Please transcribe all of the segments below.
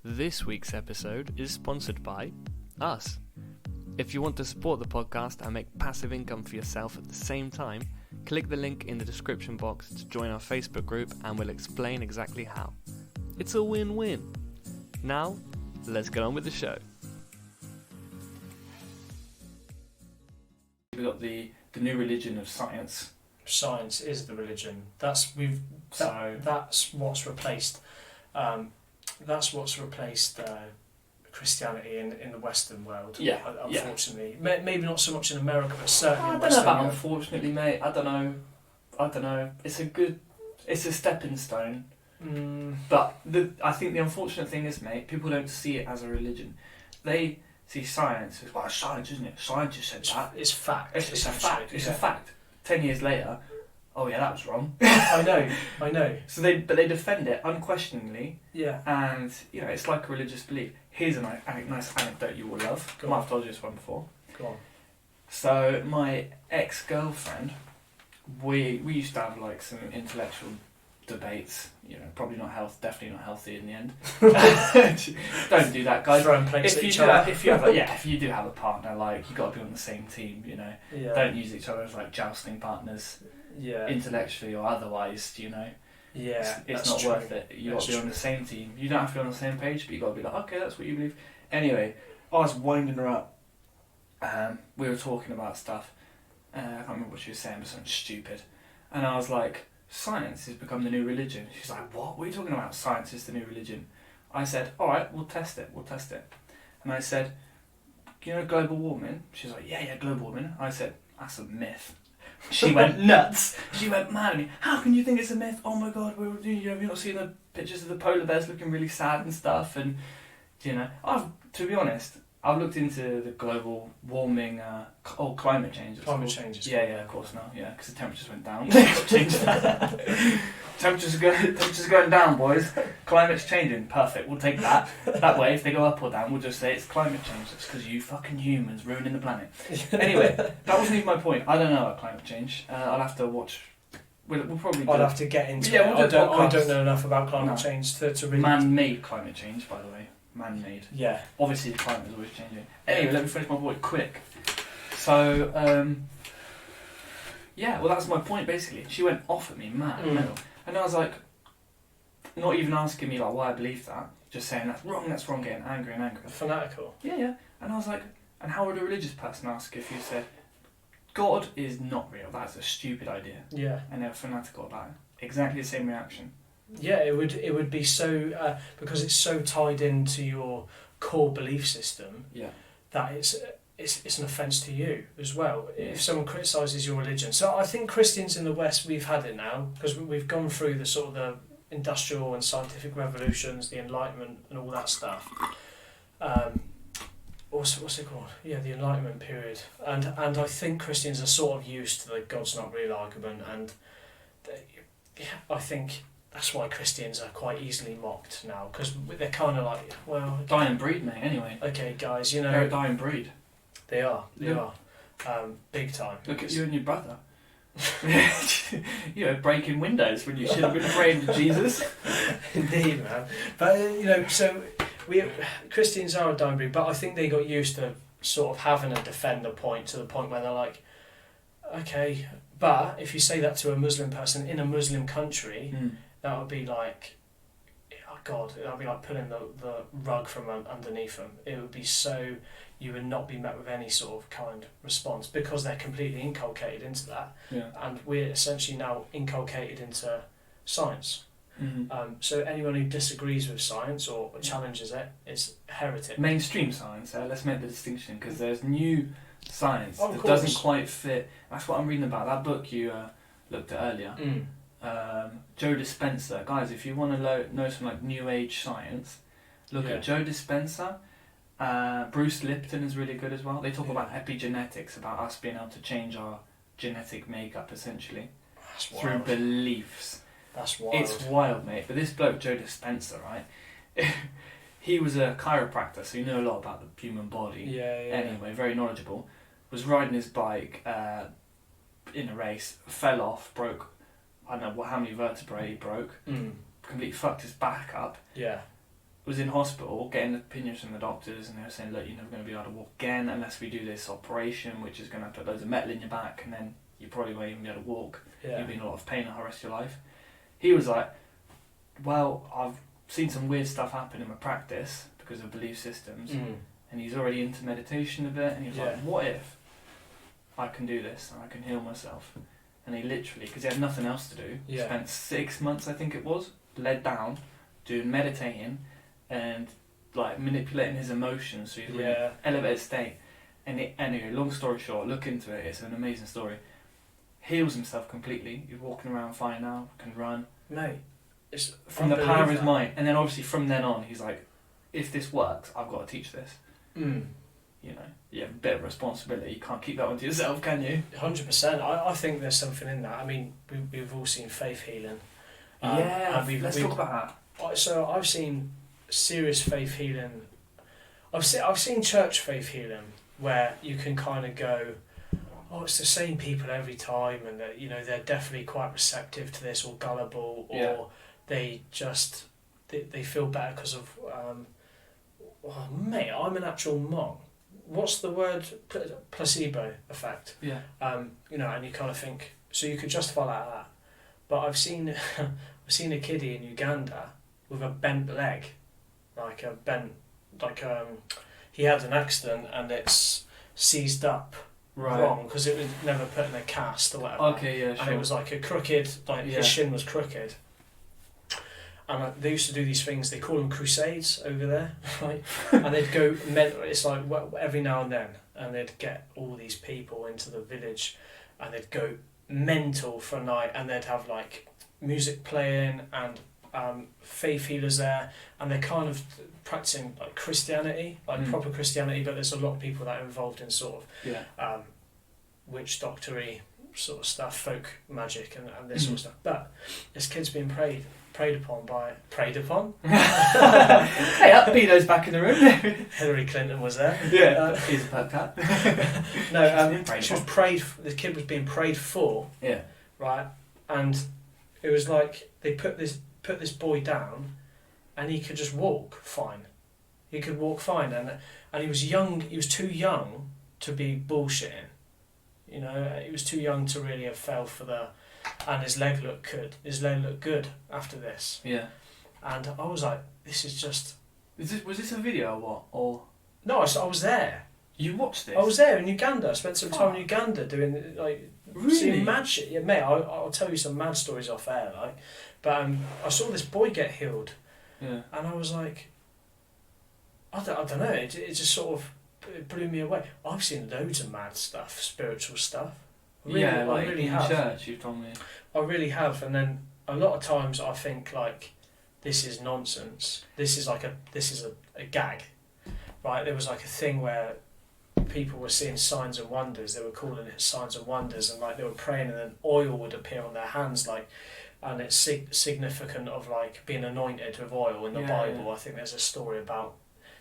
This week's episode is sponsored by us. If you want to support the podcast and make passive income for yourself at the same time, click the link in the description box to join our Facebook group and we'll explain exactly how. It's a win-win. Now, let's get on with the show. We've got the new religion of science. Science is the religion. That's what's replaced. That's what's replaced Christianity in the Western world. Yeah, unfortunately, maybe not so much in America, but certainly. I in don't know Western about Europe. unfortunately, mate. I don't know. It's a stepping stone. But I think the unfortunate thing is, mate, people don't see it as a religion. They see science as, well, it's science, isn't it? Science just said that. It's fact. It's a fact. It's a fact. 10 years later, oh yeah, that was wrong. I know. So they defend it unquestioningly. Yeah. And it's like a religious belief. Here's a nice anecdote you will love. I might have told you this one before. Go on. So my ex-girlfriend, we used to have like some intellectual debates. Probably definitely not healthy in the end. Don't do that, guys. Throwing plates at each other. If you do have a partner, like you got to be on the same team. Yeah. Don't use each other as like jousting partners. Yeah. Intellectually or otherwise. Yeah. It's not worth it. You got to be on the same team. You don't have to be on the same page, but you got to be like, okay, that's what you believe. Anyway, I was winding her up. We were talking about stuff. I can't remember what she was saying, but something stupid. And I was like, science has become the new religion. She's like, what? What are you talking about? Science is the new religion. I said, all right, we'll test it. And I said, global warming? She's like, yeah, global warming. I said, that's a myth. She went nuts. She went mad at me. How can you think it's a myth? Oh my god, have you not seen the pictures of the polar bears looking really sad and stuff? And to be honest, I've looked into the global warming, climate change. Climate change. Yeah, of course now. Yeah, because the temperatures went down. Temperatures are going down, boys. Climate's changing. Perfect. We'll take that. That way, if they go up or down, we'll just say it's climate change. It's because you fucking humans ruining the planet. Anyway, that wasn't even my point. I don't know about climate change. I'll have to watch. We'll probably. I'd have to get into it. We'll I don't know enough about climate change to really. Man-made climate change, by the way. Man-made. Yeah. Obviously, the climate is always changing. Anyway, let me finish my point quick. So, well, that's my point, basically. She went off at me, mad, mental. And I was like, not even asking me like why I believe that, just saying that's wrong, getting angry. Fanatical. Yeah. And I was like, and how would a religious person ask if you said, God is not real, that's a stupid idea? Yeah. And they were fanatical about it. Exactly the same reaction. Yeah, it would be so because it's so tied into your core belief system. Yeah. That it's an offence to you as well if someone criticises your religion. So I think Christians in the West, we've had it now because we've gone through the sort of the industrial and scientific revolutions, the Enlightenment and all that stuff. What's it called? Yeah, the Enlightenment period. And I think Christians are sort of used to the God's not real argument, and I think that's why Christians are quite easily mocked now, because they're kind of like, well... Dying breed, mate, anyway. Okay, guys, They're a dying breed. They are. Big time. Look at you and your brother. Breaking windows when you should have been praying to Jesus. Indeed, man. But, so Christians are a dying breed, but I think they got used to sort of having a defender point to the point where they're like, okay, but if you say that to a Muslim person in a Muslim country... That would be like, oh God, that would be like pulling the rug from underneath them. It would be so, you would not be met with any sort of kind response because they're completely inculcated into that. Yeah. And we're essentially now inculcated into science. Mm-hmm. So anyone who disagrees with science or challenges it is heretic. Mainstream science, let's make the distinction, because there's new science that doesn't quite fit. That's what I'm reading about, that book you looked at earlier. Joe Dispenza, guys, if you want to know some like new age science, look at Joe Dispenza. Bruce Lipton is really good as well. They talk about epigenetics, about us being able to change our genetic makeup essentially through beliefs. That's wild. It's wild, mate. But this bloke Joe Dispenza, right? He was a chiropractor, so he knew a lot about the human body. Yeah. Anyway, very knowledgeable. Was riding his bike in a race, fell off, broke. I don't know how many vertebrae he broke. Completely fucked his back up. Yeah. was in hospital getting opinions from the doctors, and they were saying, look, you're never going to be able to walk again unless we do this operation, which is going to put loads of metal in your back, and then you probably won't even be able to walk. Yeah. You'll be in a lot of pain the whole rest of your life. He was like, well, I've seen some weird stuff happen in my practice because of belief systems, and he's already into meditation a bit, and he was like, what if I can do this and I can heal myself? And he literally, because he had nothing else to do, spent 6 months, I think it was, led down, doing meditating and like manipulating his emotions, so he's in an elevated state. And anyway, long story short, look into it, it's an amazing story. Heals himself completely, he's walking around fine now, can run. Mate, it's from the power of his mind. And then obviously from then on, he's like, if this works, I've got to teach this. You know, a bit of responsibility. You can't keep that one to yourself, can you? 100%. I think there's something in that. I mean, we've all seen faith healing. Let's talk about that. So I've seen serious faith healing. I've seen church faith healing where you can kind of go, oh, it's the same people every time, and that, you know, they're definitely quite receptive to this, or gullible, or they just they feel better because of. Oh, mate, I'm an actual monk. What's the word? Placebo effect. Yeah. You know, and you kind of think, so you could justify that. But I've seen a kiddie in Uganda with a bent leg, he had an accident and it's seized up wrong because it was never put in a cast or whatever. Okay, yeah, sure. And it was like a crooked, his shin was crooked. And they used to do these things, they call them crusades over there, right? And they'd go, it's like every now and then, and they'd get all these people into the village and they'd go mental for a night, and they'd have like music playing and faith healers there, and they're kind of practicing like Christianity, like proper Christianity, but there's a lot of people that are involved in sort of witch doctory sort of stuff, folk magic and this sort of stuff. But this kid's being preyed upon. Hey up, pedos back in the room. Hillary Clinton was there. Yeah, he's a pet cat. No, she was prayed. The kid was being prayed for. Yeah. Right, and it was like they put this boy down, and he could just walk fine. He could walk fine, and he was young. He was too young to be bullshitting. You know, he was too young to really have fell for the. And his leg looked good. His leg looked good after this. Yeah. And I was like, this is just. Was this a video or what? Or no, I was there. You watched this? I was there in Uganda. I spent some time in Uganda doing seeing mad shit. Yeah, mate. I'll tell you some mad stories off air, like. But I saw this boy get healed. Yeah. And I was like, I don't know. It just sort of blew me away. I've seen loads of mad stuff, spiritual stuff. Really, I like really in have. church, you've told me. I really have, and then a lot of times I think like, this is nonsense. This is a gag, right? There was like a thing where people were seeing signs and wonders. They were calling it signs and wonders, and like they were praying, and then oil would appear on their hands, like, and it's significant of like being anointed with oil in the Bible. Yeah. I think there's a story about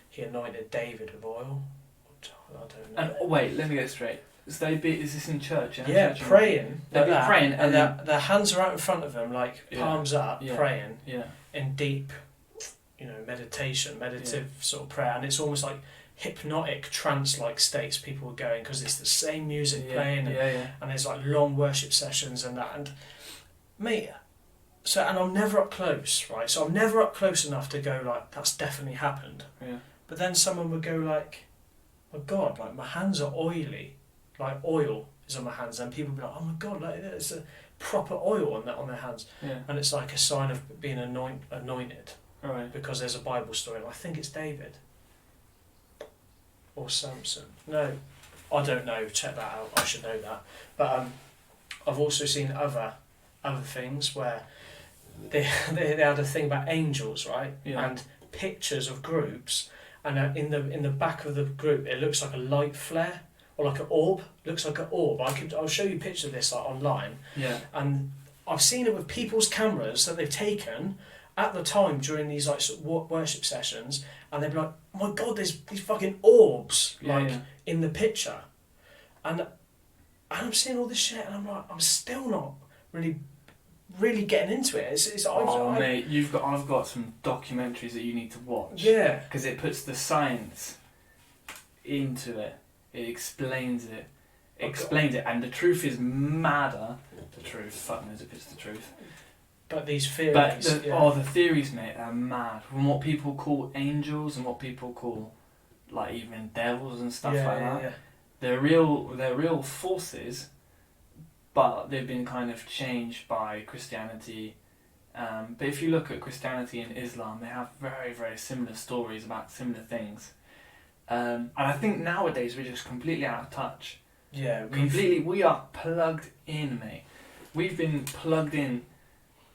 he anointed David with oil. I don't know. And wait, let me get it straight. Is this in church? Yeah, church praying. They'd be praying, and their hands are out in front of them, like palms up, praying in deep, meditative sort of prayer, and it's almost like hypnotic trance-like states people were going, because it's the same music playing, and there's like long worship sessions and that, and mate. So, and I'm never up close, right? So I'm never up close enough to go like, that's definitely happened. Yeah. But then someone would go like, oh God, like my hands are oily. Like oil is on my hands, and people be like, "Oh my God, like there's a proper oil on their hands," and it's like a sign of being anointed, right? Because there's a Bible story. I think it's David or Samson. No, I don't know. Check that out. I should know that. But I've also seen other things where they had a thing about angels, right? Yeah. And pictures of groups, and in the back of the group, it looks like a light flare. Or like an orb, looks like an orb. I'll show you pictures of this like online. Yeah. And I've seen it with people's cameras that they've taken at the time during these like sort of worship sessions, and they'd be like, "Oh my God, there's these fucking orbs in the picture," and I'm seeing all this shit, and I'm like, I'm still not really really getting into it. Mate, I've got some documentaries that you need to watch. Yeah. Because it puts the science into it. It explains it. And the truth is madder. The truth, fuck knows if it's the truth. But these theories... But the theories, mate, are mad. From what people call angels and what people call, like, even devils and stuff like that. Yeah. They're real forces, but they've been kind of changed by Christianity. But if you look at Christianity and Islam, they have very, very similar stories about similar things. And I think nowadays we're just completely out of touch. Yeah, we are plugged in, mate. We've been plugged in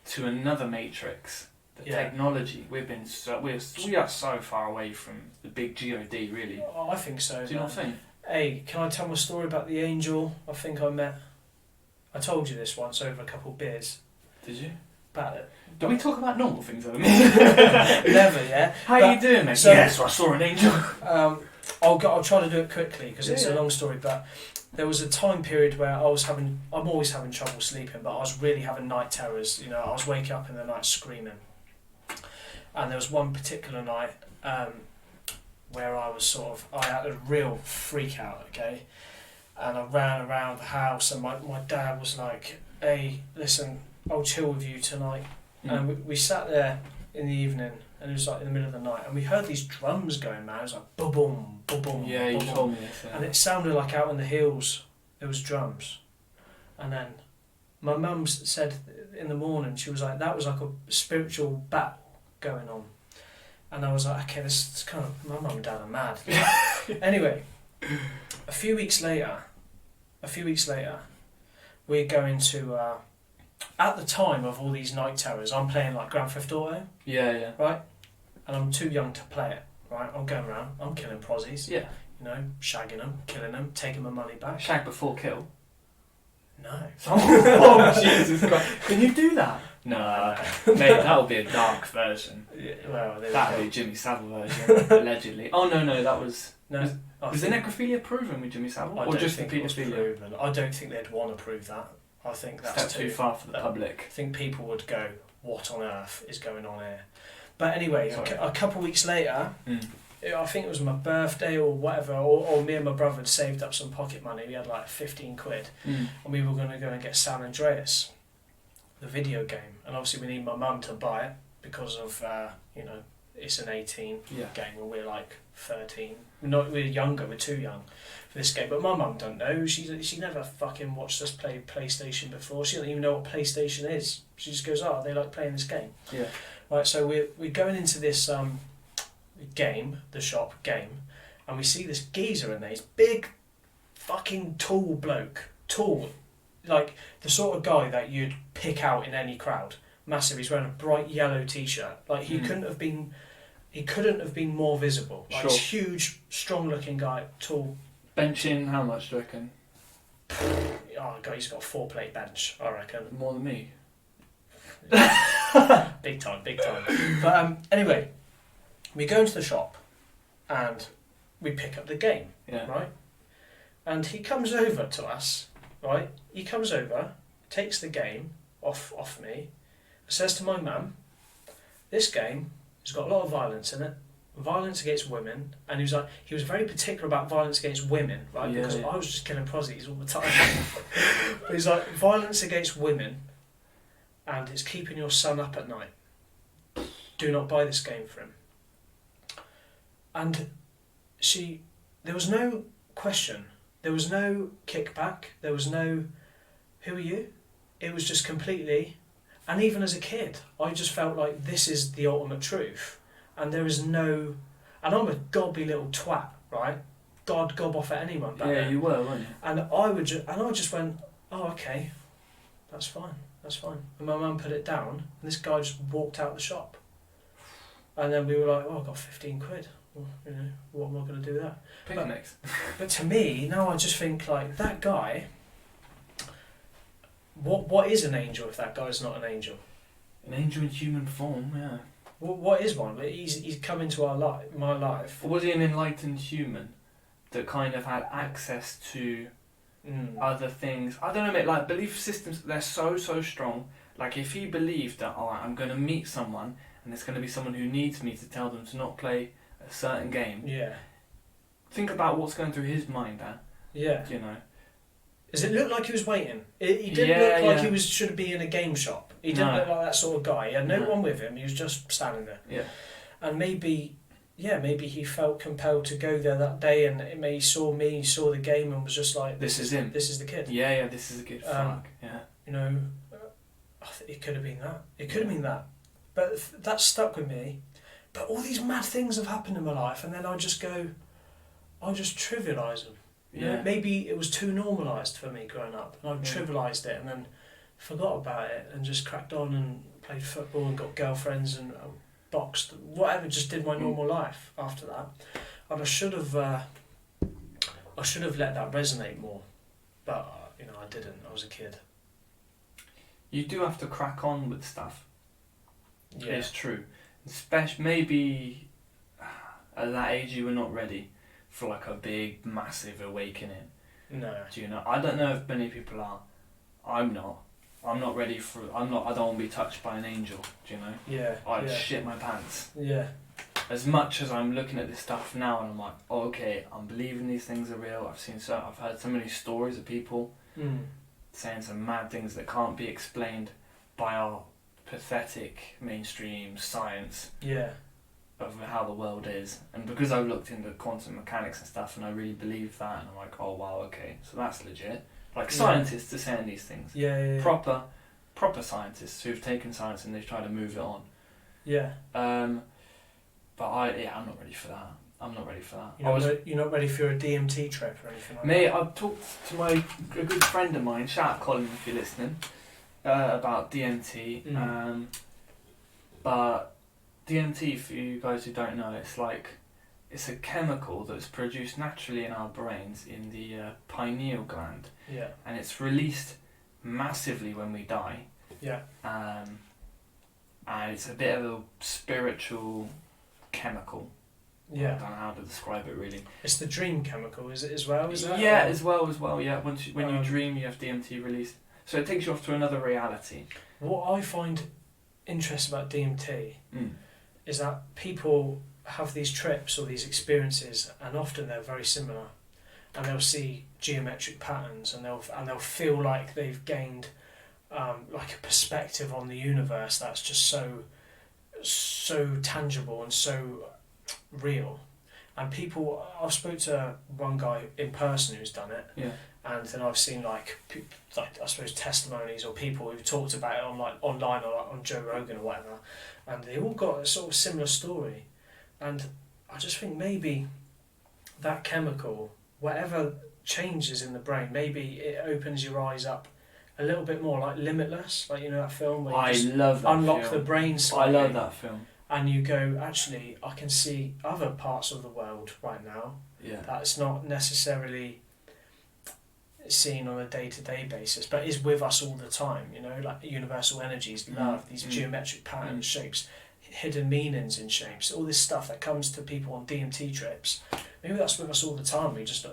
to another matrix. The technology. We are so far away from the big God, really. Oh, I think so. Do you not think? Hey, can I tell my story about the angel I think I met? I told you this once over a couple of beers. Did you? About it. Do we talk about normal things, though? Never, yeah. How are you doing, mate? Yes, I saw an angel. I'll try to do it quickly because it's a long story, but there was a time period where I'm always having trouble sleeping, but I was really having night terrors. You know, I was waking up in the night screaming. And there was one particular night where I had a real freak out, okay? And I ran around the house and my dad was like, hey, listen, I'll chill with you tonight. And we sat there in the evening and it was like in the middle of the night and we heard these drums going, man. It was like boom, boom, boom. Yeah, you told me this. Yeah. And it sounded like out in the hills there was drums. And then my mum said in the morning, she was like, that was like a spiritual battle going on. And I was like, okay, this is kind of, my mum and dad are mad. Anyway, a few weeks later, we're going to, at the time of all these night terrors, I'm playing like Grand Theft Auto. Yeah. Right? And I'm too young to play it, right? I'm going around, I'm killing prozzies. Yeah. You know, shagging them, killing them, taking my money back. Shag before kill? No. Oh, Jesus Christ. Can you do that? No. Mate, that would be a dark version. Yeah, well, that would be Jimmy Savile version, allegedly. Oh, no, that was... No. Was the necrophilia proven with Jimmy Savile? Or just the paedophilia? I don't think they'd want to prove that. I think that's too far for the public. I think people would go, what on earth is going on here? But anyway, a couple of weeks later, I think it was my birthday or whatever, or me and my brother had saved up some pocket money. We had like 15 quid, and we were going to go and get San Andreas, the video game. And obviously we need my mum to buy it because of, it's an 18 game and we're like 13. We're younger, we're too young for this game. But my mum don't know. She never fucking watched us play PlayStation before. She doesn't even know what PlayStation is. She just goes, oh, they like playing this game. Yeah. Right, so we're going into this game, the shop game, and we see this geezer in there. He's big, fucking tall bloke. Tall. Like the sort of guy that you'd pick out in any crowd. Massive. He's wearing a bright yellow t-shirt. Like he couldn't have been more visible. Like this huge, strong-looking guy, tall. Benching how much do you reckon? Oh God, he's got a 4-plate bench, I reckon. More than me. Big time. But anyway, we go into the shop and we pick up the game, right? And he comes over to us, right? He comes over, takes the game off me, says to my mum, this game has got a lot of violence in it, violence against women, and he was very particular about violence against women, right? Because I was just killing prozzies all the time. But he's like, violence against women, and it's keeping your son up at night. Do not buy this game for him. And there was no question, there was no kickback, there was no, who are you? It was just completely, and even as a kid, I just felt like this is the ultimate truth. And there is no, and I'm a gobby little twat, right? God gob off at anyone back then. You were, weren't you? And I just went, oh, okay, that's fine. And my mum put it down, and this guy just walked out the shop. And then we were like, oh, I got 15 quid. Well, what am I going to do with that? Picnics. But to me, now I just think, like, that guy, what is an angel if that guy's not an angel? An angel in human form, yeah. What is one? He's come into my life. Was he an enlightened human that kind of had access to other things? I don't know, mate, like belief systems, they're so strong Like, if he believed that, alright, I'm going to meet someone, and it's going to be someone who needs me to tell them to not play a certain game. Yeah. Think about what's going through his mind there. Yeah. You know. Does it look like he was waiting? He didn't look like he should be in a game shop. He didn't look like that sort of guy. He had no one with him. He was just standing there. Yeah. And maybe he felt compelled to go there that day, and he saw me, he saw the game, and was just like, this is him. This is the kid. Yeah, this is the kid. Fuck, yeah. You know, it could have been that. It could have been that. But that stuck with me. But all these mad things have happened in my life, and then I'll just trivialise them. You know, maybe it was too normalised for me growing up, and I've trivialised it and then forgot about it and just cracked on and played football and got girlfriends and boxed, whatever, just did my normal life after that. And I should have let that resonate more, but you know, I didn't. I was a kid. You do have to crack on with stuff. Yeah. It's true. Especially maybe at that age you were not ready for like a big, massive awakening. No. Do you know? I don't know if many people are. I'm not. I'm not ready for. I don't want to be touched by an angel. Do you know? Yeah. I'd shit my pants. Yeah. As much as I'm looking at this stuff now and I'm like, oh, okay, I'm believing these things are real. I've heard so many stories of people saying some mad things that can't be explained by our pathetic mainstream science. Yeah. Of how the world is, and because I've looked into quantum mechanics and stuff, and I really believe that, and I'm like, oh wow, okay, so that's legit. Like scientists are saying these things. Yeah. Proper scientists who've taken science and they've tried to move it on. Yeah. But I'm not ready for that. I'm not ready for that. You're not ready for a DMT trip or anything like Mate, that? I've talked to a good friend of mine, shout out Colin if you're listening, about DMT. But DMT, for you guys who don't know, it's a chemical that's produced naturally in our brains in the pineal gland. Yeah. And it's released massively when we die. Yeah. And it's a bit of a spiritual chemical. Yeah. I don't know how to describe it really. It's the dream chemical, is it as well? Is that? Yeah, as well. Yeah. When you dream, you have DMT released, so it takes you off to another reality. What I find interesting about DMT is that people have these trips or these experiences, and often they're very similar, and they'll see geometric patterns, and they'll feel like they've gained like a perspective on the universe that's just so tangible and so real. And people, I've spoke to one guy in person who's done it, and then I've seen like I suppose testimonies or people who've talked about it online or like on Joe Rogan or whatever, and they all got a sort of similar story. And I just think maybe that chemical, whatever changes in the brain, maybe it opens your eyes up a little bit more, like Limitless, like, you know, that film where you love that unlock film. the brain slightly. I love that film. And you go, actually, I can see other parts of the world right now that's not necessarily seen on a day-to-day basis, but is with us all the time, you know, like universal energies, love, these geometric patterns, shapes, hidden meanings in shapes, all this stuff that comes to people on DMT trips. Maybe that's with us all the time. We just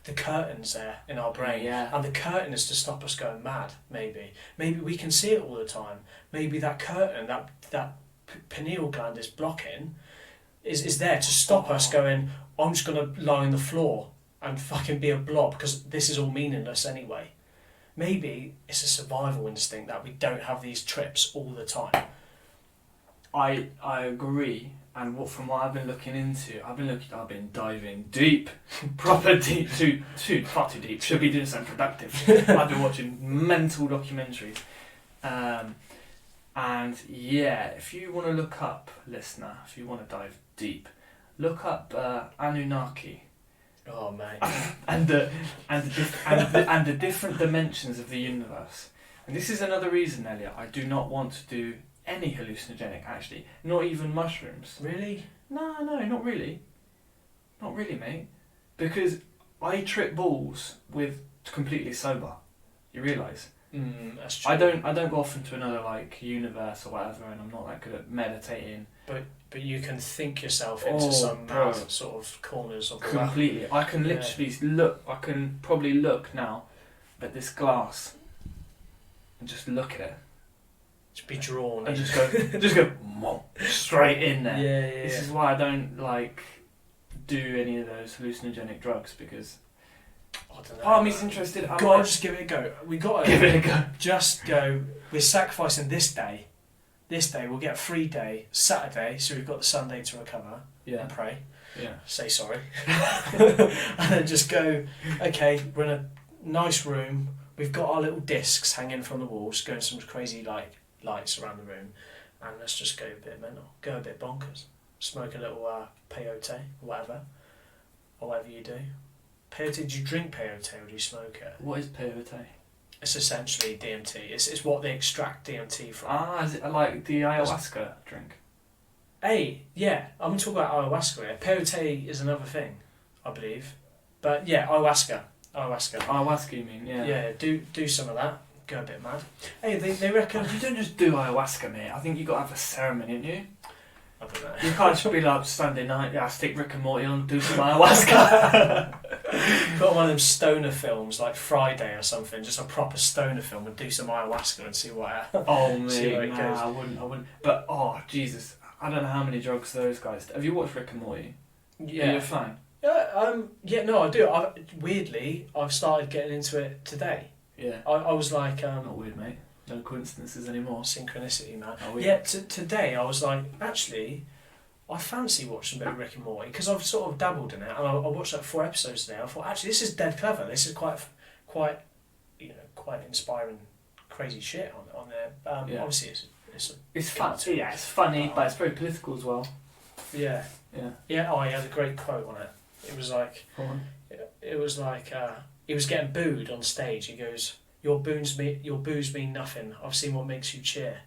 the curtain's there in our brain, and the curtain is to stop us going mad. Maybe we can see it all the time. Maybe that curtain, that pineal gland is blocking, is there to stop us going, I'm just going to lie on the floor and fucking be a blob because this is all meaningless anyway. Maybe it's a survival instinct that we don't have these trips all the time. I agree, and from what I've been looking into, I've been diving deep, proper deep, far too deep. Should be doing something productive. I've been watching mental documentaries, and if you want to look up, listener, if you want to dive deep, look up Anunnaki. Oh mate. and the different dimensions of the universe. And this is another reason, Elliot, I do not want to do any hallucinogenic, actually. Not even mushrooms. Really? No, not really. Not really, mate. Because I trip balls with completely sober. You realise? That's true. I don't go off into another like universe or whatever, and I'm not that good at meditating. But you can think yourself into some mad sort of corners of the world. Completely. I can literally look. I can probably look now at this glass and just look at it Just be drawn. And just go straight in there. Yeah. This is why I don't do any of those hallucinogenic drugs, because I don't know. part of me's interested. Just give it a go. We got to give it a go. Just go. We're sacrificing this day. This day we'll get a free day, Saturday, so we've got the Sunday to recover and pray. Yeah. Say sorry. And then just go, okay, we're in a nice room, we've got our little discs hanging from the walls, going some crazy lights around the room, and let's just go a bit mental, go a bit bonkers. Smoke a little peyote, or whatever you do. Peyote, do you drink peyote or do you smoke it? What is peyote? It's essentially DMT. It's what they extract DMT from. Ah, is it like the ayahuasca drink? Hey, yeah, I'm going to talk about ayahuasca here. Peyote is another thing, I believe. But yeah, ayahuasca. Ayahuasca, you mean? Yeah. Yeah, do some of that. Go a bit mad. Hey, they reckon... You don't just do ayahuasca, mate. I think you got to have a ceremony, don't you? I don't know. You can't just be like, Sunday night, stick Rick and Morty on, do some ayahuasca. Got one of them stoner films, like Friday or something, just a proper stoner film, and do some ayahuasca and see what Oh, mate, see where it goes. I wouldn't. But, oh, Jesus, I don't know how many drugs those guys do. Have you watched Rick and Morty? Yeah. Are you a fan? No, I do. Weirdly, I've started getting into it today. Yeah. I was like... Not weird, mate. No coincidences anymore. Synchronicity, man. Oh, yeah, today I was like, actually, I fancy watching a bit of Rick and Morty, because I've sort of dabbled in it, and I watched like 4 episodes today. I thought, actually, this is dead clever. This is quite inspiring, crazy shit on there. Obviously, it's fun. Yeah, it's funny, but it's very political as well. Yeah. Oh, he had a great quote on it. It was like, he was getting booed on stage. He goes, Your boos mean nothing. I've seen what makes you cheer.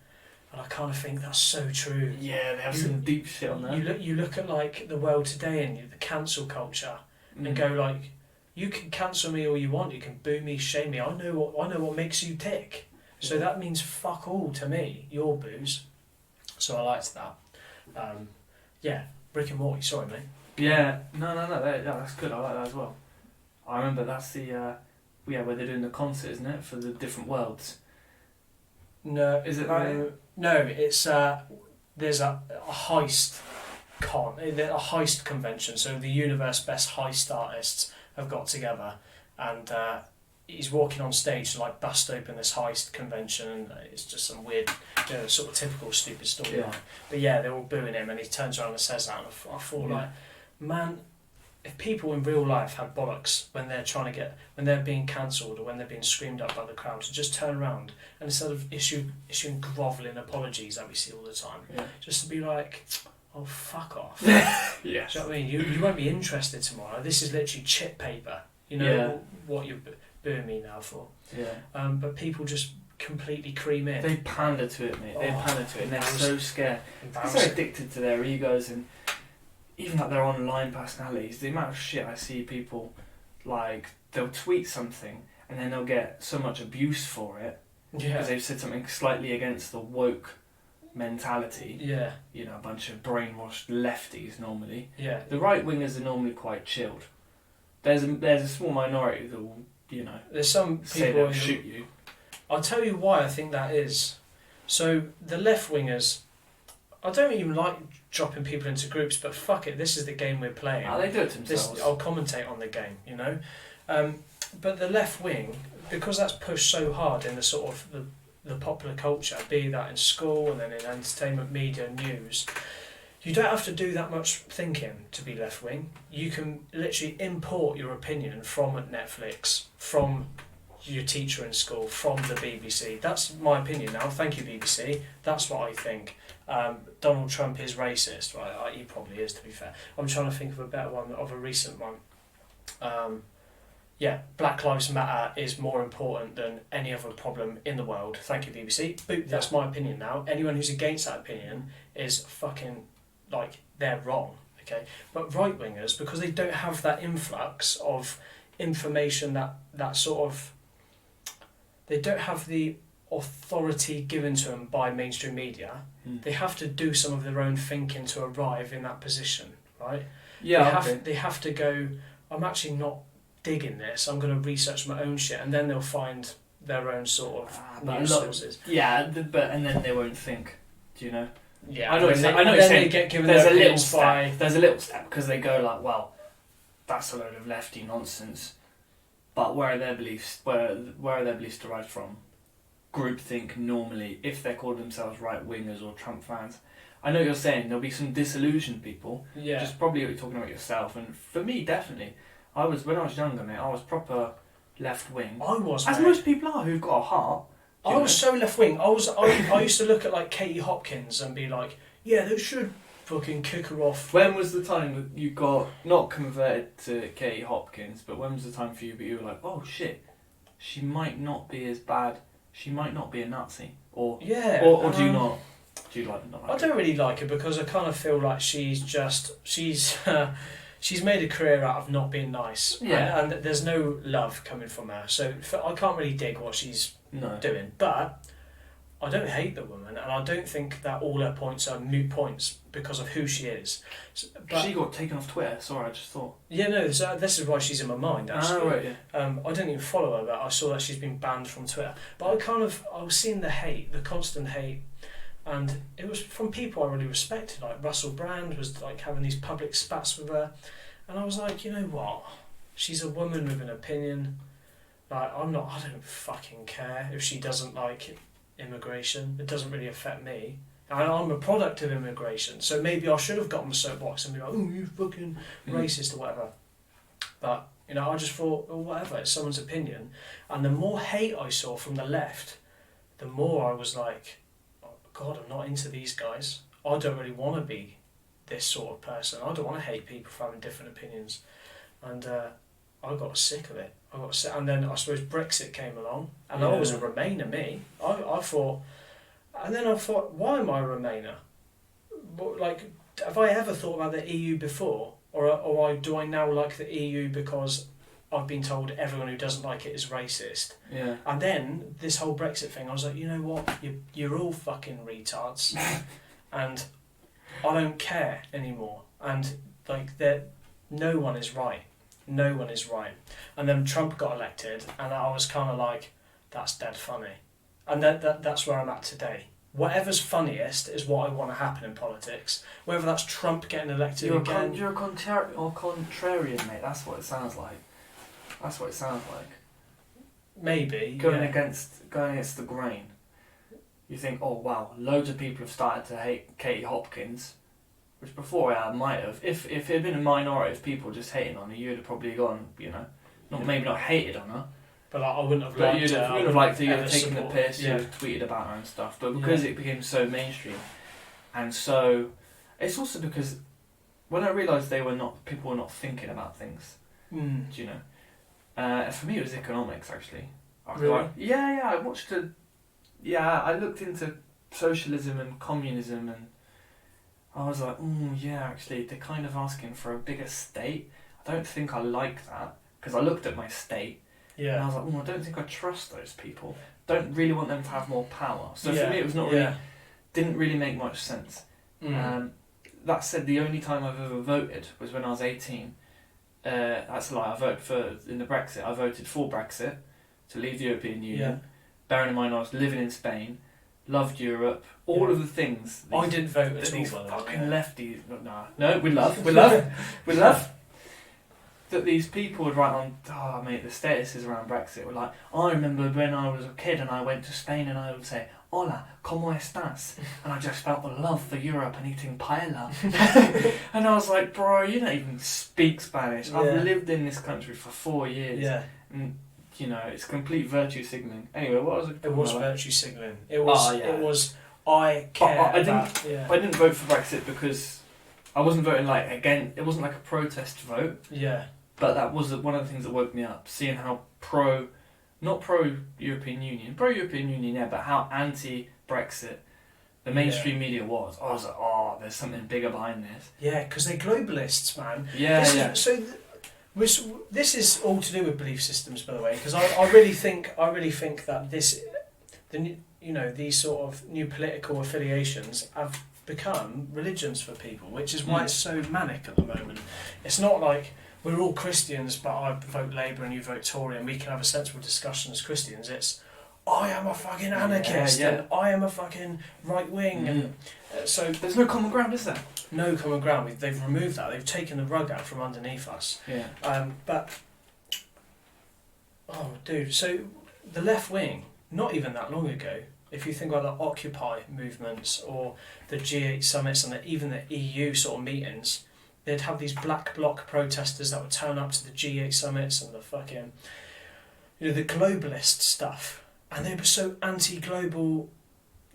And I kind of think that's so true. Yeah, they have some deep shit on there. You look at like the world today and the cancel culture, and go like, you can cancel me all you want. You can boo me, shame me. I know what makes you tick. So that means fuck all to me. Your boos. So I liked that. Rick and Morty. Sorry, mate. Yeah. No. That's good. I like that as well. I remember that's the. where they're doing the concert, isn't it, for the different worlds? No, is it like? No, it's there's a heist a heist convention. So the universe best heist artists have got together, and he's walking on stage to like bust open this heist convention, and it's just some weird, sort of typical stupid storyline. Yeah. But yeah, they're all booing him, and he turns around and says that, and I thought like, man. If people in real life had bollocks when they're being cancelled or when they're being screamed at by the crowd, to just turn around and instead of issuing grovelling apologies that we see all the time, just to be like, oh, fuck off. Yes. Do you know what I mean? You won't be interested tomorrow. This is literally chip paper. What you're booing me now for. Yeah. But people just completely cream in. They pander to it, mate. They pander to it, and they're so scared. They're so addicted to their egos, and even like their online personalities, the amount of shit I see people, like, they'll tweet something and then they'll get so much abuse for it because they've said something slightly against the woke mentality. Yeah. A bunch of brainwashed lefties normally. Yeah. The right wingers are normally quite chilled. There's a small minority that will, there's some people say they'll shoot you. I'll tell you why I think that is. So the left wingers, I don't even like dropping people into groups, but fuck it, this is the game we're playing. They do it themselves. I'll commentate on the game, But the left wing, because that's pushed so hard in the sort of the popular culture, be that in school and then in entertainment, media, news, you don't have to do that much thinking to be left wing. You can literally import your opinion from Netflix, from your teacher in school, from the BBC. That's my opinion now. Thank you, BBC. That's what I think. Donald Trump is racist, right? He probably is, to be fair. I'm trying to think of a better one, of a recent one. Black Lives Matter is more important than any other problem in the world. Thank you, BBC. Boop, that's my opinion now. Anyone who's against that opinion is fucking, they're wrong, okay? But right-wingers, because they don't have that influx of information, that sort of... They don't have the authority given to them by mainstream media. They have to do some of their own thinking to arrive in that position, right? They have to go, I'm actually not digging this, I'm going to research my own shit, and then they'll find their own sort of but news a lot- sources. Yeah, but and then they won't think. Do you know? Yeah, I know what and you're saying. then- I know and what you're then saying. they get given There's their a little opinions step. by. There's a little step because they go like, well, that's a load of lefty nonsense. But where are their beliefs? Where are their beliefs derived from? Groupthink normally, if they call themselves right wingers or Trump fans. I know what you're saying. There'll be some disillusioned people. Yeah. Just probably you're talking about yourself. And for me, definitely, when I was younger, mate, I was proper left wing. I was. As mate. most people are who've got a heart. I was so left wing. I used to look at like Katie Hopkins and be like, yeah, they should fucking kick her off. When was the time that you got not converted to Katie Hopkins, but when was the time for you? But you were like, oh shit, she might not be as bad. She might not be a Nazi, or Yeah. or do you not? Do you like not? Like I don't really like her because I kind of feel like she's she's made a career out of not being nice. Yeah. And there's no love coming from her, so I can't really dig what she's No. doing. But I don't hate the woman, and I don't think that all her points are moot points because of who she is. But She got taken off Twitter. Sorry, I just thought. yeah, no, so this is why she's in my mind. Actually, Right. Yeah. I didn't even follow her, but I saw that she's been banned from Twitter. But I was seeing the hate, the constant hate, and it was from people I really respected. Like Russell Brand was like having these public spats with her, and I was like, you know what? She's a woman with an opinion. Like I don't fucking care if she doesn't like immigration. It doesn't really affect me. And I'm a product of immigration, so maybe I should have got on the soapbox and be like, oh, you fucking racist or whatever. But, you know, I just thought, well, whatever, it's someone's opinion. And the more hate I saw from the left, the more I was like, oh, God, I'm not into these guys. I don't really want to be this sort of person. I don't want to hate people for having different opinions. And I got sick of it. And then I suppose Brexit came along, and I was a Remainer, me. I thought... And then I thought, why am I a Remainer? Like, have I ever thought about the EU before? Or do I now like the EU because I've been told everyone who doesn't like it is racist? Yeah. And then, this whole Brexit thing, I was like, you know what? You're all fucking retards. And I don't care anymore. And, like, no one is right. No one is right. And then Trump got elected, and I was kind of like, that's dead funny. And that's where I'm at today. Whatever's funniest is what I want to happen in politics. Whether that's Trump getting elected again. You're a contrarian, mate. That's what it sounds like. Maybe. Going against the grain. You think, oh wow, loads of people have started to hate Katie Hopkins, which before I might have. If it had been a minority of people just hating on her, you'd have probably gone, you know, maybe not hated on her. But like, I wouldn't have But liked you'd her. have liked her, you'd have ever taken the support- piss, yeah. you'd have tweeted about her and stuff. But because it became so mainstream, and so it's also because when I realised people were not thinking about things. Do you know? For me, it was economics actually. Really? I watched it. Yeah, I looked into socialism and communism, and I was like, actually, they're kind of asking for a bigger state. I don't think I like that because I looked at my state. And I was like, I don't think I trust those people. Don't really want them to have more power. So for me, it was not really, didn't really make much sense. That said, the only time I've ever voted was when I was 18. That's a lie. I voted in the Brexit. I voted for Brexit to leave the European Union. Bearing in mind, I was living in Spain, loved Europe, all of the things. I didn't vote at all. These by the way, fucking lefties. No, we love. That these people would write on, oh mate, the statuses around Brexit were like, I remember when I was a kid and I went to Spain and I would say, hola, ¿cómo estás? And I just felt the love for Europe and eating paella. And I was like, bro, you don't even speak Spanish. I've lived in this country for 4 years. Yeah. And, you know, it's complete virtue signalling. Anyway, what was it? It was virtue signalling. It was, I care I didn't vote for Brexit because I wasn't voting again, it wasn't like a protest vote. Yeah. But that was one of the things that woke me up, seeing how not pro-European Union, but how anti-Brexit the mainstream media was. I was like, there's something bigger behind this. Yeah, because they're globalists, man. This is all to do with belief systems, by the way, because I really think that these sort of new political affiliations have become religions for people, which is why it's so manic at the moment. It's not like we're all Christians, but I vote Labour and you vote Tory, and we can have a sensible discussion as Christians. It's I am a fucking anarchist, Yeah. and I am a fucking right wing, and so there's no common ground, is there? no common ground. They've removed that. They've taken the rug out from underneath us. Yeah. But oh, dude, so the left wing, not even that long ago. If you think about the Occupy movements or the G8 summits and even the EU sort of meetings, they'd have these black bloc protesters that would turn up to the G8 summits and the fucking, the globalist stuff. And they were so anti-global,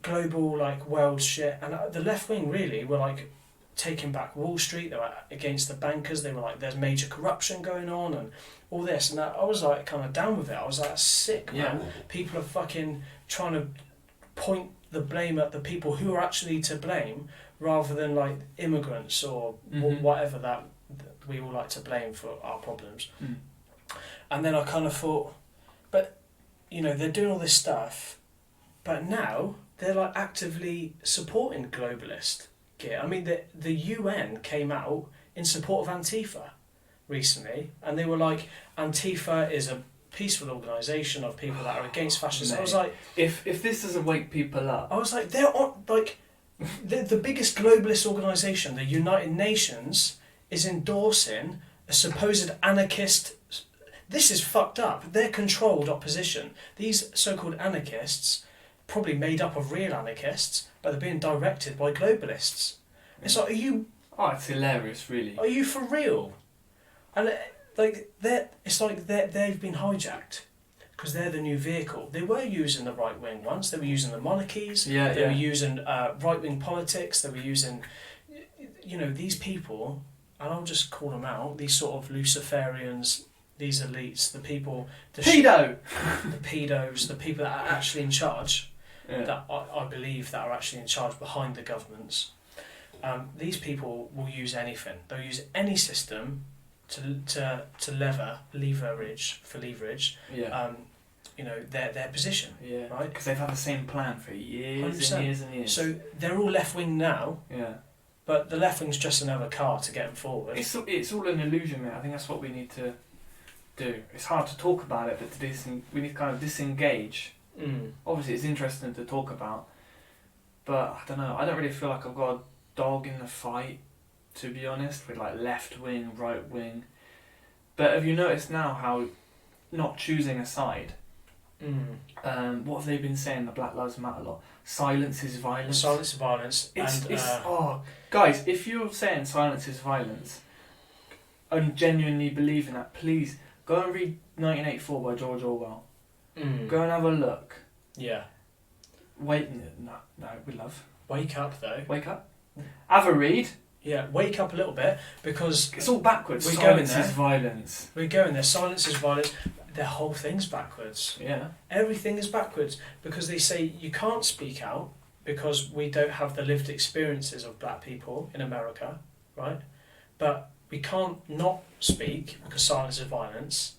like world shit. And the left wing really were like taking back Wall Street. They were against the bankers. They were like, there's major corruption going on and all this. And I was like kind of down with it. I was like, that's sick, man. Yeah. People are fucking trying to point the blame at the people who are actually to blame, rather than like immigrants or whatever that we all like to blame for our problems. And then I kind of thought, but they're doing all this stuff, but now they're like actively supporting globalist gear. I mean, the UN came out in support of Antifa recently, and they were like, Antifa is a peaceful organisation of people that are against fascism. I was like, if this doesn't wake people up, I was like, they're on like the biggest globalist organisation, the United Nations, is endorsing a supposed anarchist. This is fucked up. They're controlled opposition. These so-called anarchists, probably made up of real anarchists, but they're being directed by globalists. It's like, are you? Oh, it's hilarious, really. Are you for real? And like they've been hijacked because they're the new vehicle. They were using the right wing once. They were using the monarchies. They were using right wing politics. They were using, these people, and I'll just call them out. These sort of Luciferians, these elites, the people, the pedos, the people that are actually in charge. Yeah. That I believe that are actually in charge behind the governments. These people will use anything. They'll use any system to leverage. Yeah. Their position. Yeah. Right. Because they've had the same plan for years 100%. and years and years. So they're all left wing now. Yeah. But the left wing's just another car to get them forward. It's all an illusion, mate. I think that's what we need to do. It's hard to talk about it, but we need to kind of disengage. Obviously, it's interesting to talk about, but I don't know. I don't really feel like I've got a dog in the fight, to be honest, with like left wing, right wing. But have you noticed now how not choosing a side? What have they been saying? The Black Lives Matter lot. Silence is violence. Silence is violence. Guys, if you're saying silence is violence and genuinely believe in that, please go and read 1984 by George Orwell. Go and have a look. Yeah. No, we love. Wake up, though. Wake up. Have a read. Yeah, wake up a little bit, because it's all backwards. Silence is violence. We're going there. Silence is violence. Their whole thing's backwards. Yeah. Everything is backwards, because they say you can't speak out because we don't have the lived experiences of black people in America, right? But we can't not speak because silence is violence.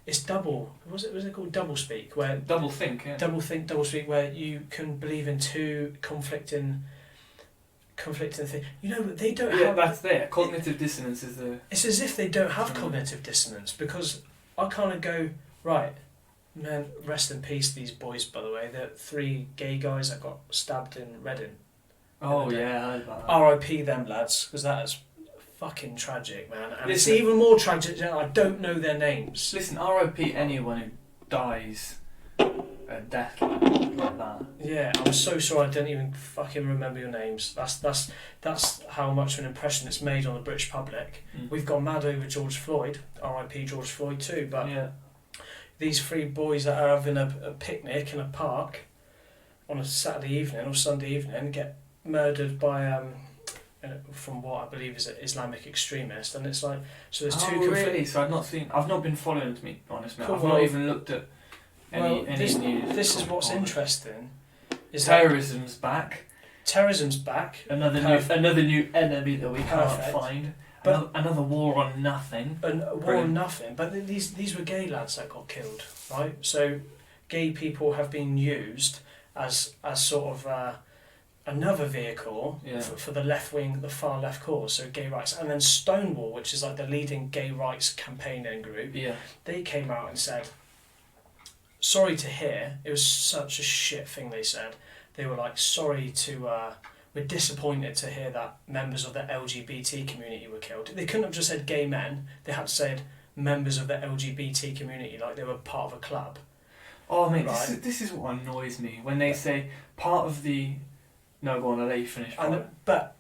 It's double. Was it called double speak? Where double think. Yeah. Double think, double speak. Where you can believe in two conflicting things. They don't have. Yeah, that's there. Cognitive dissonance is the. It's as if they don't have cognitive dissonance, because I kind of go, right, man. Rest in peace, these boys. By the way, they're 3 gay guys that got stabbed in Reading. Oh yeah, I heard about that. R.I.P. them lads, because that is fucking tragic, man. And Listen, it's even more tragic that I don't know their names. Listen, R.I.P. anyone who dies a death like that. Yeah, I'm so sorry I don't even fucking remember your names. That's how much of an impression it's made on the British public. We've gone mad over George Floyd, R.I.P. George Floyd too, but these 3 boys that are having a picnic in a park on a Saturday evening or Sunday evening get murdered by from what I believe is an Islamic extremist, and it's like, so there's 2 really? So I've not been following, to be honest, mate. Cool, I've not even looked at any this news. This is what's interesting. Is terrorism's back. Terrorism's back. Another new enemy that we can't find. But another war on nothing. War on nothing. But these were gay lads that got killed, right? So gay people have been used as sort of another vehicle for the left wing, the far left cause, so gay rights. And then Stonewall, which is like the leading gay rights campaigning group, they came out and said, sorry to hear. It was such a shit thing they said. They were like, sorry to, we're disappointed to hear that members of the LGBT community were killed. They couldn't have just said gay men. They had to say members of the LGBT community, like they were part of a club. Oh, mate, Right. this is what annoys me. When they say part of the... No, go on, I'll let you finish. But,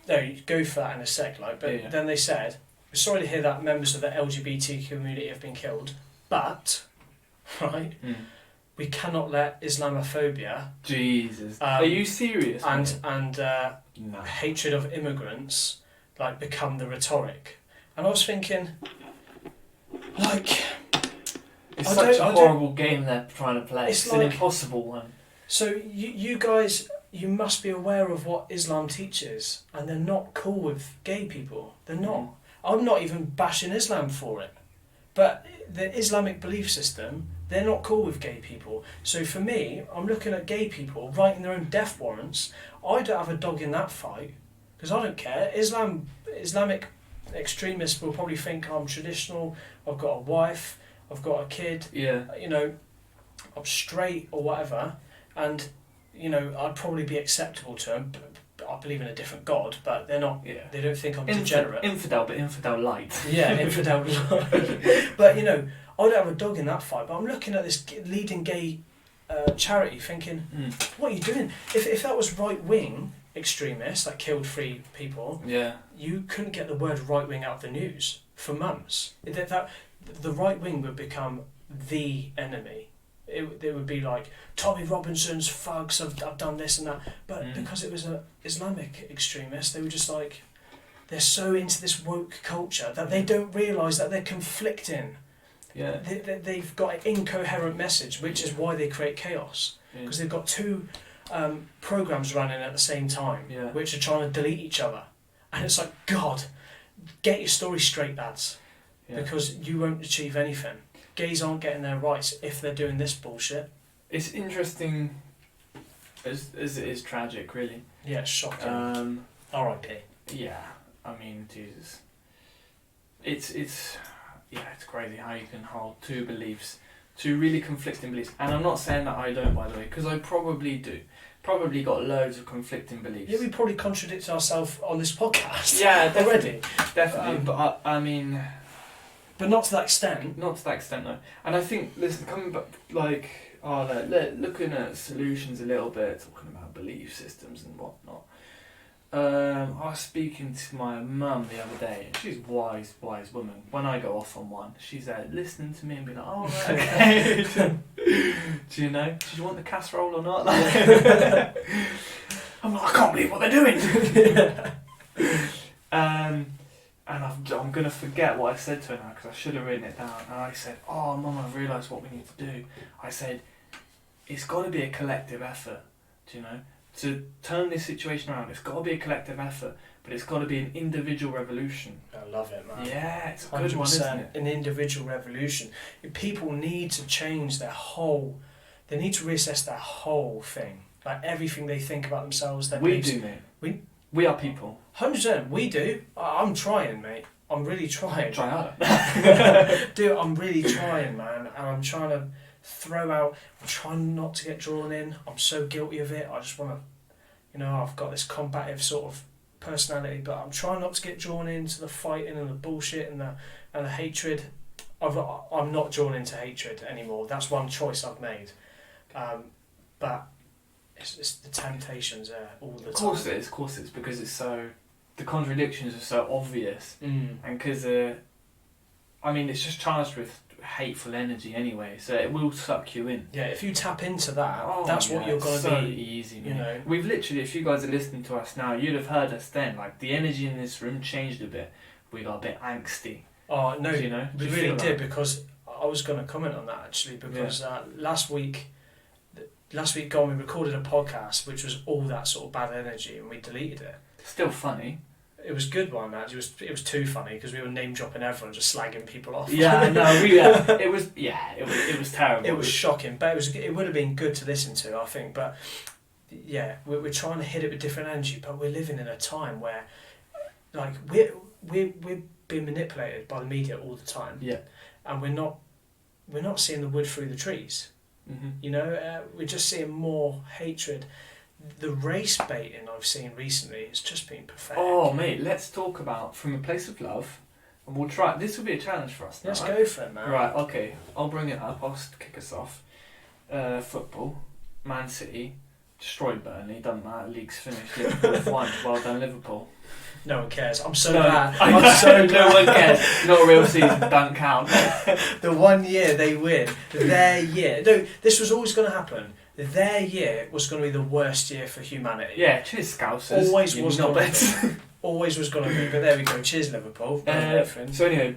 no, you go for that in a sec, like, but Yeah. then they said, we're sorry to hear that members of the LGBT community have been killed, but, right, we cannot let Islamophobia Jesus. Are you serious? and No. hatred of immigrants like become the rhetoric. And I was thinking, like, It's I such a don't- horrible game they're trying to play. It's It's an like- impossible one. so you guys, you must be aware of what Islam teaches, and they're not cool with gay people. They're not. I'm not even bashing Islam for it, but the Islamic belief system, they're not cool with gay people. So for me, I'm looking at gay people writing their own death warrants. I don't have a dog in that fight because I don't care. Islamic extremists will probably think I'm traditional. I've got a wife. I've got a kid. Yeah. You know, I'm straight or whatever, and you know, I'd probably be acceptable to them. I believe in a different God, but they're not. Yeah. They don't think I'm degenerate. Infidel, but infidel light. Yeah, infidel. But you know, I don't have a dog in that fight. But I'm looking at this leading gay charity, thinking, what are you doing? If that was right wing extremists that killed 3 people, Yeah. you couldn't get the word right wing out of the news for months. The right wing would become the enemy. It would be like Tommy Robinson's thugs have done this and that, but because it was an Islamic extremist, they were just like, they're so into this woke culture that they don't realise that they're conflicting. Yeah. They've got an incoherent message, which is why they create chaos, because they've got 2 programs running at the same time, which are trying to delete each other, and it's like, God, get your story straight, lads, because you won't achieve anything. Gays aren't getting their rights if they're doing this bullshit. It's interesting, as it is tragic, really. Yeah, it's shocking. R.I.P. Yeah, I mean, Jesus. It's crazy how you can hold 2 beliefs, 2 really conflicting beliefs. And I'm not saying that I don't, by the way, because I probably do. Probably got loads of conflicting beliefs. Yeah, we probably contradict ourselves on this podcast. Yeah, already. Definitely, but I mean... But not to that extent. Not to that extent, no. And I think, listen, coming back, like, looking at solutions a little bit, talking about belief systems and whatnot. I was speaking to my mum the other day, and she's a wise woman. When I go off on one, she's there listening to me and being like, oh, right, okay. Do you know? Do you want the casserole or not? I'm like, I can't believe what they're doing. And I'm going to forget what I said to her now because I should have written it down. And I said, oh, Mum, I've realised what we need to do. I said, it's got to be a collective effort, do you know? To turn this situation around, it's got to be a collective effort, but it's got to be an individual revolution. I love it, man. Yeah, it's a good one, isn't it? An individual revolution. People need to change they need to reassess their whole thing. Like everything they think about themselves. We do, mate. We are people. 100%, we do. I'm trying, mate. I'm really trying. Try harder. Dude, I'm really trying, man. And I'm trying to I'm trying not to get drawn in. I'm so guilty of it. I just want to, I've got this combative sort of personality, but I'm trying not to get drawn into the fighting and the bullshit and the hatred. I'm not drawn into hatred anymore. That's one choice I've made. But it's the temptations there all the time. Of course it is, because it's so... The contradictions are so obvious. And because, it's just charged with hateful energy anyway, so it will suck you in. Yeah, if you tap into that, that's what you're going to so be. Easy, We've literally, if you guys are listening to us now, you'd have heard us then. Like, the energy in this room changed a bit. We got a bit angsty. Oh, no, we really did, that? because I was going to comment on that, actually, because last week gone, we recorded a podcast which was all that sort of bad energy, and we deleted it. Still funny. It was a good one, actually. It was too funny because we were name dropping everyone, just slagging people off. Yeah, no, it was terrible. It was shocking, but it would have been good to listen to, I think. But yeah, we're trying to hit it with different energy, but we're living in a time where, like, we're being manipulated by the media all the time. Yeah, and we're not seeing the wood through the trees. You know, we're just seeing more hatred. The race baiting I've seen recently has just been pathetic. Oh, mate, let's talk about from a place of love, and we'll try. This will be a challenge for us now. Let's go for it, man. Right, okay, I'll bring it up. I'll kick us off. Football, Man City, destroyed Burnley, doesn't matter, league's finished, Liverpool have won, well done Liverpool. No one cares. I'm so No, glad. I'm so glad. No one cares. Not a real season, don't count. The 1 year they win, their year. No, this was always going to happen. Their year was going to be the worst year for humanity. Yeah, cheers, Scousers. Always You was not gonna bet. Always was going to be, but there we go. Cheers, Liverpool. So anyway,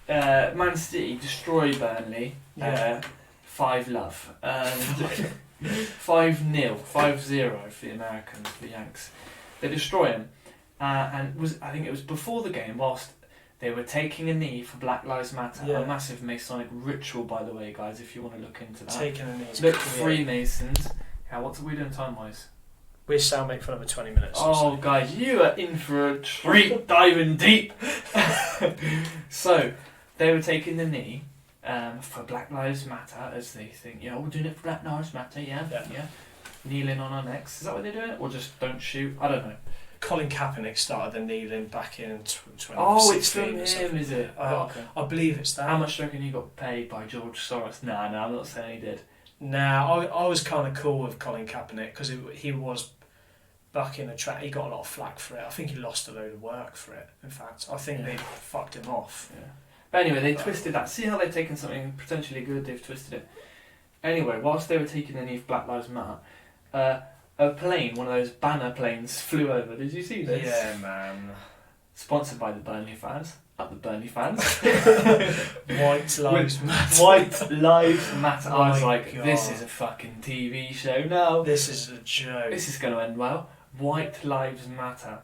Man City destroy Burnley. Yeah. 5-0. 5-0, 5-0 for the Americans, the Yanks. They destroy him. And I think it was before the game, whilst they were taking a knee for Black Lives Matter, Yeah. a massive Masonic ritual, by the way, guys, if you want to look into that. Taking a knee. Look, Freemasons. Yeah, what are we doing time-wise? We shall make for another 20 minutes. Oh, guys, you are in for a treat, diving deep. So, they were taking the knee for Black Lives Matter, as they think, we're doing it for Black Lives Matter, yeah. Kneeling on our necks. Is that what they're doing? Or just don't shoot? I don't know. Colin Kaepernick started the kneeling back in 2016. Oh, it's from him, is it? Okay. I believe it's that. How much do you reckon he got paid by George Soros? Nah, I'm not saying he did. Nah, I was kind of cool with Colin Kaepernick because he was back in a track. He got a lot of flack for it. I think he lost a load of work for it. In fact, I think they fucked him off. Yeah. But anyway, they twisted that. See how they've taken something potentially good, they've twisted it. Anyway, whilst they were taking the knee for Black Lives Matter, a plane, one of those banner planes, flew over. Did you see this? Yeah, man. Sponsored by the Burnley fans. At the Burnley fans. White Lives Matter. White Lives Matter. I was My like, God. this is a fucking TV show now. This is a joke. This is going to end well. White Lives Matter.